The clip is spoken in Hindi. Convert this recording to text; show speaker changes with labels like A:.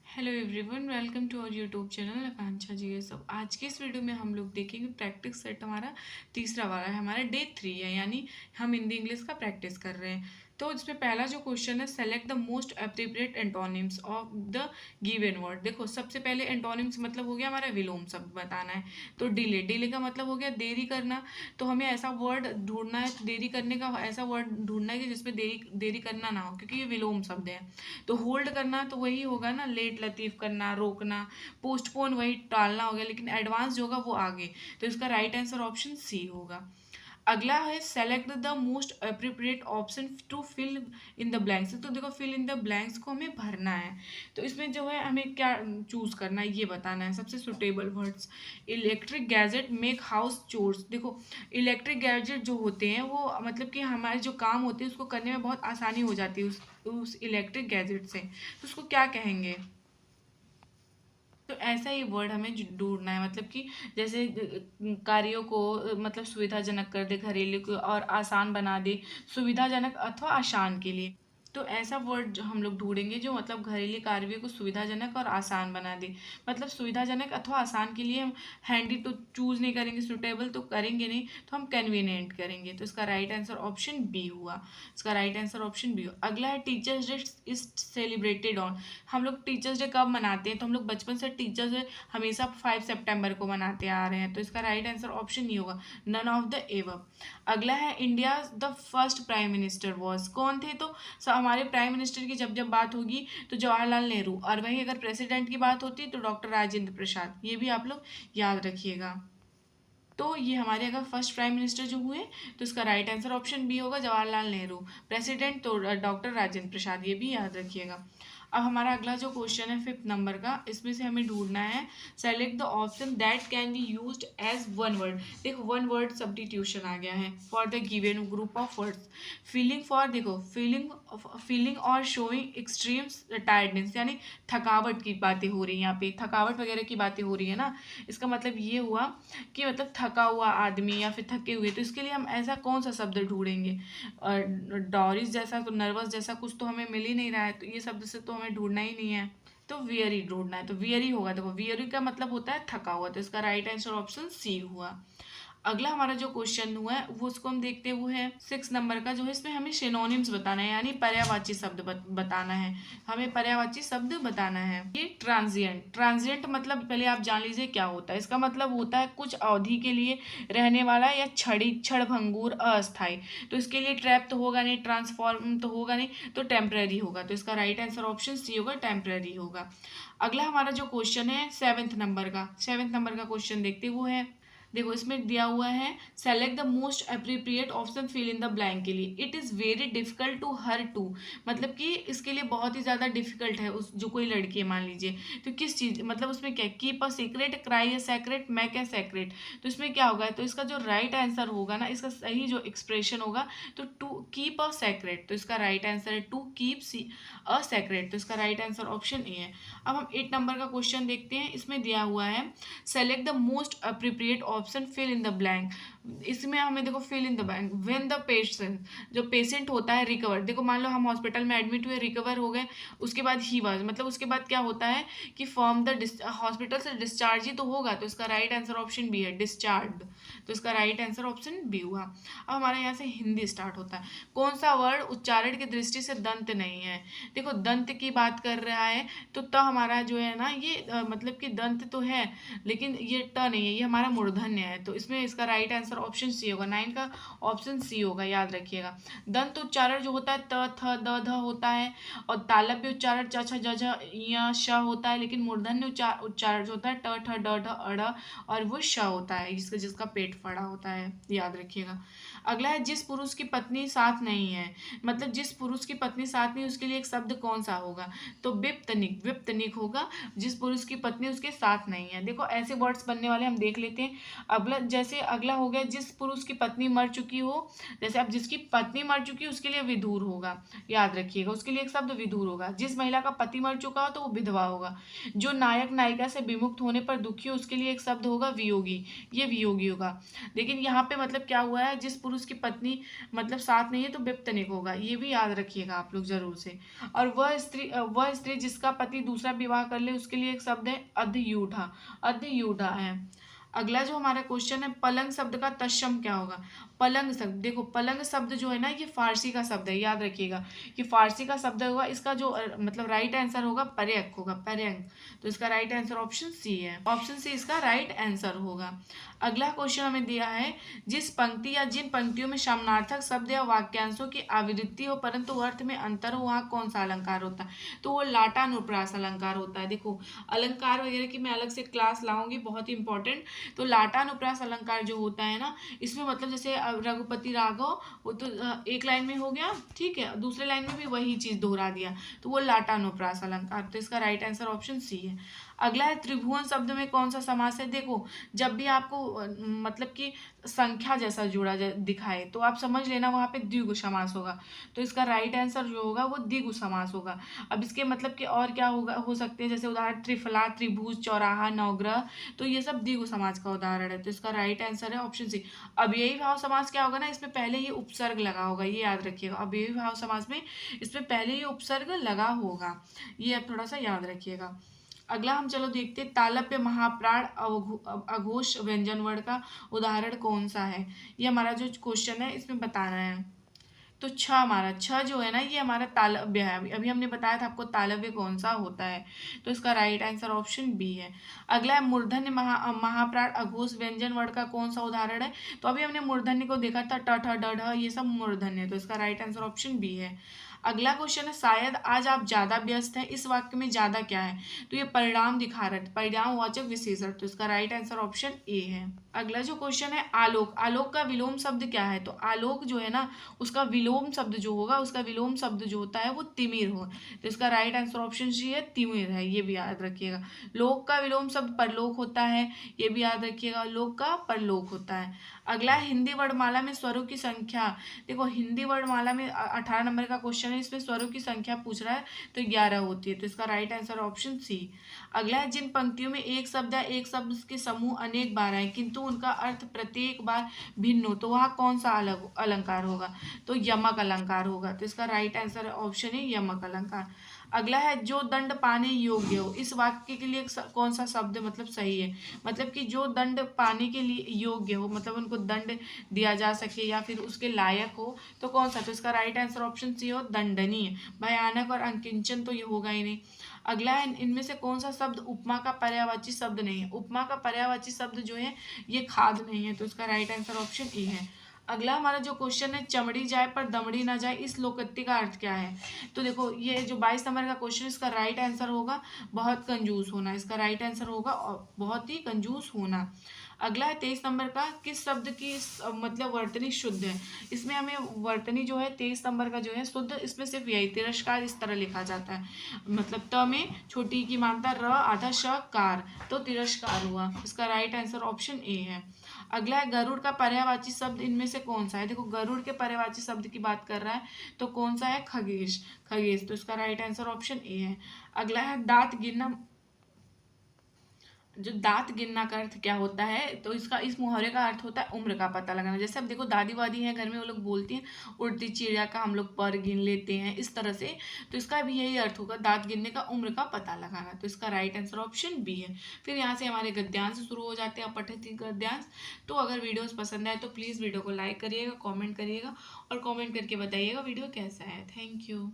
A: Hello everyone, welcome to our YouTube channel Akanksha ji. सब आज की इस वीडियो में हम लोग देखेंगे प्रैक्टिस सेट। हमारा तीसरा वाला है, हमारा डे 3 है, यानी हम हिंदी इंग्लिश का प्रैक्टिस कर रहे हैं। तो इसमें पहला जो क्वेश्चन है, select the most appropriate antonyms of the given word. देखो, सबसे पहले एंटोनिम्स मतलब हो गया हमारा विलोम शब्द बताना है। तो डिले, डिले का मतलब हो गया देरी करना। तो हमें ऐसा वर्ड ढूंढना है, देरी करने का ऐसा वर्ड ढूंढना है कि जिसमें देरी देरी करना ना हो, क्योंकि ये विलोम शब्द है। तो होल्ड करना तो वही होगा ना, लेट लतीफ करना, रोकना। पोस्टपोन वही टालना हो गया, लेकिन एडवांस जो होगा वो आगे। तो इसका राइट आंसर ऑप्शन सी होगा। अगला है select the most appropriate option to fill in the blanks. तो देखो, फिल इन द ब्लैंक्स को हमें भरना है। तो इसमें जो है हमें क्या चूज करना है ये बताना है। सबसे suitable words, electric gadget make house chores. देखो, इलेक्ट्रिक गैजेट जो होते हैं वो मतलब कि हमारे जो काम होते हैं उसको करने में बहुत आसानी हो जाती है उस इलेक्ट्रिक गैजेट से। तो उसको क्या कहेंगे? तो ऐसा ही वर्ड हमें ढूंढना है, मतलब कि जैसे कार्यों को मतलब सुविधाजनक कर दे, घरेलू को और आसान बना दे, सुविधाजनक अथवा आसान के लिए। तो ऐसा वर्ड हम लोग ढूंढेंगे जो मतलब घरेलू कार्यों को सुविधाजनक और आसान बना दे। मतलब सुविधाजनक अथवा आसान के लिए हम हैंडी तो चूज नहीं करेंगे, सुटेबल तो करेंगे नहीं, तो हम कन्वीनियंट करेंगे। तो इसका राइट आंसर ऑप्शन बी हुआ। इसका राइट आंसर ऑप्शन बी हुआ। अगला है teachers day is celebrated on. हम लोग टीचर्स डे कब मनाते हैं? तो हम लोग बचपन से टीचर्स डे हमेशा 5 सितंबर को मनाते आ रहे हैं। तो इसका राइट आंसर ऑप्शन ये होगा, नन ऑफ द एबव। अगला है India the first prime minister was. कौन थे? तो हमारे प्राइम मिनिस्टर की जब जब बात होगी तो जवाहरलाल नेहरू, और वहीं अगर प्रेसिडेंट की बात होती तो डॉक्टर राजेंद्र प्रसाद। ये भी आप लोग याद रखिएगा। तो ये हमारे अगर फर्स्ट प्राइम मिनिस्टर जो हुए तो इसका राइट आंसर ऑप्शन बी होगा, जवाहरलाल नेहरू। प्रेसिडेंट तो डॉक्टर राजेंद्र प्रसाद, ये भी याद रखिएगा। अब हमारा अगला जो क्वेश्चन है 5th नंबर का, इसमें से हमें ढूंढना है select the option that can be used as one word. देखो, वन वर्ड सब्स्टिट्यूशन आ गया है for the given group of words. Feeling for, देखो फीलिंग और शोइंग एक्सट्रीम टायर्डनेस, यानी थकावट की बातें हो रही है यहाँ पे, थकावट वगैरह की बातें हो रही है ना। इसका मतलब ये हुआ कि मतलब थका हुआ आदमी या फिर थके हुए। तो इसके लिए हम ऐसा कौन सा शब्द ढूंढेंगे? डॉरिस जैसा, तो नर्वस जैसा कुछ तो हमें मिल ही नहीं रहा है, तो ये शब्द से तो हमें ढूंढना ही नहीं है। तो वियरी ढूंढना है, तो वियरी होगा। देखो, वियरी का मतलब होता है थका हुआ, तो इसका राइट आंसर ऑप्शन सी हुआ। अगला हमारा जो क्वेश्चन हुआ है वो उसको हम देखते हैं, वो है 6 नंबर का, जो है इसमें हमें सिनोनिम्स बताना है, यानी पर्यायवाची शब्द बताना है। हमें पर्यायवाची शब्द बताना है। ये ट्रांजिएंट, ट्रांजिएंट मतलब पहले आप जान लीजिए क्या होता है। इसका मतलब होता है कुछ अवधि के लिए रहने वाला या क्षणभंगुर, अस्थायी। तो इसके लिए ट्रैप तो होगा नहीं, ट्रांसफॉर्म तो होगा नहीं, तो टेम्पररी होगा। तो इसका राइट आंसर ऑप्शन सी होगा, टेम्पररी होगा। अगला हमारा जो क्वेश्चन है 7th नंबर का, 7th नंबर का क्वेश्चन देखते वो है, देखो इसमें दिया हुआ है select the most appropriate option fill in the blank के लिए। It is very difficult to her to, मतलब कि इसके लिए बहुत ही ज़्यादा डिफिकल्ट है उस जो कोई लड़की है मान लीजिए। तो किस चीज़, मतलब उसमें क्या, keep a secret, cry a secret, make a secret. तो इसमें क्या होगा? तो इसका जो राइट आंसर होगा ना, इसका सही जो एक्सप्रेशन होगा, तो टू कीप अ सेक्रेट। तो इसका राइट आंसर है टू कीप अ सेक्रेट। तो इसका राइट आंसर ऑप्शन ए है। अब हम 8 नंबर का क्वेश्चन देखते हैं। इसमें दिया हुआ है select the most appropriate option fill in the blank. इसमें हमें देखो fill in the blank, when the patient, जो पेशेंट होता है रिकवर। देखो, मान लो हम हॉस्पिटल में एडमिट हुए, रिकवर हो गए, उसके बाद ही वाज, मतलब उसके बाद क्या होता है कि फ्रॉम द हॉस्पिटल से डिस्चार्ज ही तो होगा। तो इसका राइट आंसर ऑप्शन बी है, डिस्चार्ज। तो इसका राइट आंसर ऑप्शन बी हुआ। अब हमारा यहाँ से हिंदी स्टार्ट होता है। कौन सा वर्ड उच्चारण की दृष्टि से दंत नहीं है? देखो, दंत की बात कर रहा है तो त हमारा जो है ना ये मतलब कि दंत तो है, लेकिन ये ट नहीं है, ये हमारा मूर्धन्य है। तो इसमें इसका राइट आंसर ऑप्शन सी होगा, 9 का ऑप्शन सी होगा, याद रखिएगा। दंत उच्चारण जो होता है त थ द ध होता है, और तालव्य उच्चारण च छ ज झ य श होता है, लेकिन मूर्धन्य उच्चारण जो होता है ट ठ ड ढ अड़, और वो श होता है, जिसका पेट फड़ा होता है, याद रखिएगा। अगला है जिस पुरुष की पत्नी साथ नहीं है, मतलब जिस पुरुष की पत्नी साथ नहीं, उसके लिए एक शब्द कौन सा होगा? तो विप्तनिक, विप्तनिक होगा, जिस पुरुष की पत्नी उसके साथ नहीं है। देखो, ऐसे वर्ड्स बनने वाले हम देख लेते हैं। अगला, जैसे अगला हो गया जिस पुरुष की पत्नी मर चुकी हो। जैसे अब जिसकी पत्नी मर चुकी है उसके लिए विधुर होगा, याद रखिएगा, उसके लिए एक शब्द विधुर होगा। जिस महिला का पति मर चुका हो तो वो विधवा होगा। जो नायक नायिका से विमुक्त होने पर दुखी हो उसके लिए एक शब्द होगा वियोगी, ये वियोगी होगा। लेकिन यहाँ पे मतलब क्या हुआ है, जिस पुरुष की पत्नी मतलब साथ नहीं है तो विप्तनिक होगा, ये भी याद रखिएगा आप लोग जरूर से। और वह स्त्री जिसका पति दूसरा विवाह कर ले उसके लिए एक शब्द है अध्ययूढ़ा, अध्ययूढ़ा है। अगला जो हमारा क्वेश्चन है, पलंग शब्द का तत्सम क्या होगा। पलंग शब्द, देखो पलंग शब्द जो है ना ये फारसी का शब्द है, याद रखिएगा कि फारसी का शब्द होगा। इसका जो मतलब राइट आंसर होगा पर्यक होगा, पर्यंक। तो इसका राइट आंसर ऑप्शन सी है, ऑप्शन सी इसका राइट आंसर होगा। अगला क्वेश्चन हमें दिया है, जिस पंक्ति या जिन पंक्तियों में समानार्थक शब्द या वाक्यांशों की आवृत्ति हो परंतु अर्थ में अंतर हो वहाँ कौन सा अलंकार होता है। तो वो लाटानुप्रास अलंकार होता है। देखो अलंकार वगैरह की मैं अलग से क्लास लाऊंगी, बहुत ही इंपॉर्टेंट। तो लाटानुप्रास अलंकार जो होता है ना, इसमें मतलब जैसे रघुपति राघव, वो तो एक लाइन में हो गया, ठीक है, दूसरे लाइन में भी वही चीज दोहरा दिया, तो वो लाटानुप्रास अलंकार। तो इसका राइट आंसर ऑप्शन सी है। अगला है, त्रिभुवन शब्द में कौन सा समास है। देखो जब भी आपको मतलब कि संख्या जैसा जुड़ा दिखाए तो आप समझ लेना वहाँ पे द्विगु समास होगा। तो इसका राइट आंसर जो होगा वो द्विगु समास होगा। अब इसके मतलब कि और क्या होगा, हो सकते हैं जैसे उदाहरण त्रिफला, त्रिभुज, चौराहा, नवग्रह, तो ये सब द्विगु समास का उदाहरण है। तो इसका राइट आंसर है ऑप्शन सी। अब यही भाव समास क्या होगा ना, इसमें पहले ही उपसर्ग लगा होगा, ये याद रखिएगा। अब यही भाव समास में इसमें पहले ही उपसर्ग लगा होगा, ये अब थोड़ा सा याद रखिएगा। अगला हम चलो देखते हैं, तालव्य महाप्राण अघोष व्यंजन वर्ण का उदाहरण कौन सा है। ये हमारा जो क्वेश्चन है इसमें बताना है। तो छ, हमारा छ जो है ना ये हमारा तालव्य है। अभी हमने बताया था आपको तालव्य कौन सा होता है। तो इसका राइट आंसर ऑप्शन बी है। अगला है, मूर्धन्य महाप्राण अघोष व्यंजन वर्ण का कौन सा उदाहरण है। तो अभी हमने मूर्धन्य को देखा था, ट ठ ड ढ, ये सब मूर्धन्य है। तो इसका राइट आंसर ऑप्शन बी है। अगला क्वेश्चन है, शायद आज आप ज्यादा व्यस्त हैं, इस वाक्य में ज्यादा क्या है। तो ये परिणाम दिखा रहा है, परिणामवाचक विशेषण। तो इसका राइट आंसर ऑप्शन ए है। अगला जो क्वेश्चन है, आलोक, आलोक का विलोम शब्द क्या है। तो आलोक जो है ना उसका विलोम शब्द जो होगा, उसका विलोम शब्द जो होता है वो तिमिर हो। तो इसका राइट आंसर ऑप्शन सी है, तिमिर है, ये भी याद रखिएगा। लोक का विलोम शब्द परलोक होता है, ये भी याद रखिएगा, लोक का परलोक होता है। अगला है, हिंदी वर्णमाला में स्वरों की संख्या। देखो हिंदी वर्णमाला में 18 नंबर का क्वेश्चन है, इसमें स्वरों की संख्या पूछ रहा है, तो 11 होती है। तो इसका राइट आंसर ऑप्शन सी। अगला है, जिन पंक्तियों में एक शब्द या एक शब्द के समूह अनेक बार आए किंतु उनका अर्थ प्रत्येक बार भिन्न हो, तो वहाँ कौन सा अलंकार होगा। तो यमक अलंकार होगा। तो इसका राइट आंसर है ऑप्शन है यमक अलंकार। अगला है, जो दंड पाने योग्य हो, इस वाक्य के लिए कौन सा शब्द मतलब सही है। मतलब कि जो दंड पाने के लिए योग्य हो, मतलब उनको दंड दिया जा सके या फिर उसके लायक हो, तो कौन सा। तो इसका राइट आंसर ऑप्शन सी हो, दंडनीय। भयानक और अंकिंचन तो ये होगा ही नहीं। अगला है, इनमें से कौन सा शब्द उपमा का पर्यायवाची शब्द नहीं है। उपमा का पर्यायवाची शब्द जो है ये खाद नहीं है। तो इसका राइट आंसर ऑप्शन ए है। अगला हमारा जो क्वेश्चन है, चमड़ी जाए पर दमड़ी ना जाए, इस लोकोक्ति का अर्थ क्या है। तो देखो ये जो 22 नंबर का क्वेश्चन, इसका राइट आंसर होगा बहुत कंजूस होना। इसका राइट आंसर होगा बहुत ही कंजूस होना। अगला है 23 नंबर का, किस शब्द की मतलब वर्तनी शुद्ध है। इसमें हमें वर्तनी जो है 23 नंबर का जो है शुद्ध, इसमें सिर्फ यही तिरस्कार इस तरह लिखा जाता है, मतलब त में छोटी की मात्रा र आधा श कार, तो तिरस्कार हुआ। इसका राइट आंसर ऑप्शन ए है। अगला है, गरुड़ का पर्यायवाची शब्द इनमें से कौन सा है। देखो गरुड़ के पर्यायवाची शब्द की बात कर रहा है, तो कौन सा है, खगेश, खगेश। तो इसका राइट आंसर ऑप्शन ए है। अगला है, दांत गिनना, जो दांत गिनना का अर्थ क्या होता है। तो इसका इस मुहावरे का अर्थ होता है उम्र का पता लगाना। जैसे अब देखो दादी वादी हैं घर में, वो लोग बोलती हैं उड़ती चिड़िया का हम लोग पर गिन लेते हैं, इस तरह से। तो इसका भी यही अर्थ होगा, दांत गिनने का, उम्र का पता लगाना। तो इसका राइट आंसर ऑप्शन बी है। फिर यहाँ से हमारे गद्यांश शुरू हो जाते हैं, पठित गद्यांश। तो अगर वीडियोस पसंद आए तो प्लीज़ वीडियो को लाइक करिएगा, कॉमेंट करिएगा और कॉमेंट करके बताइएगा वीडियो कैसा है। Thank you.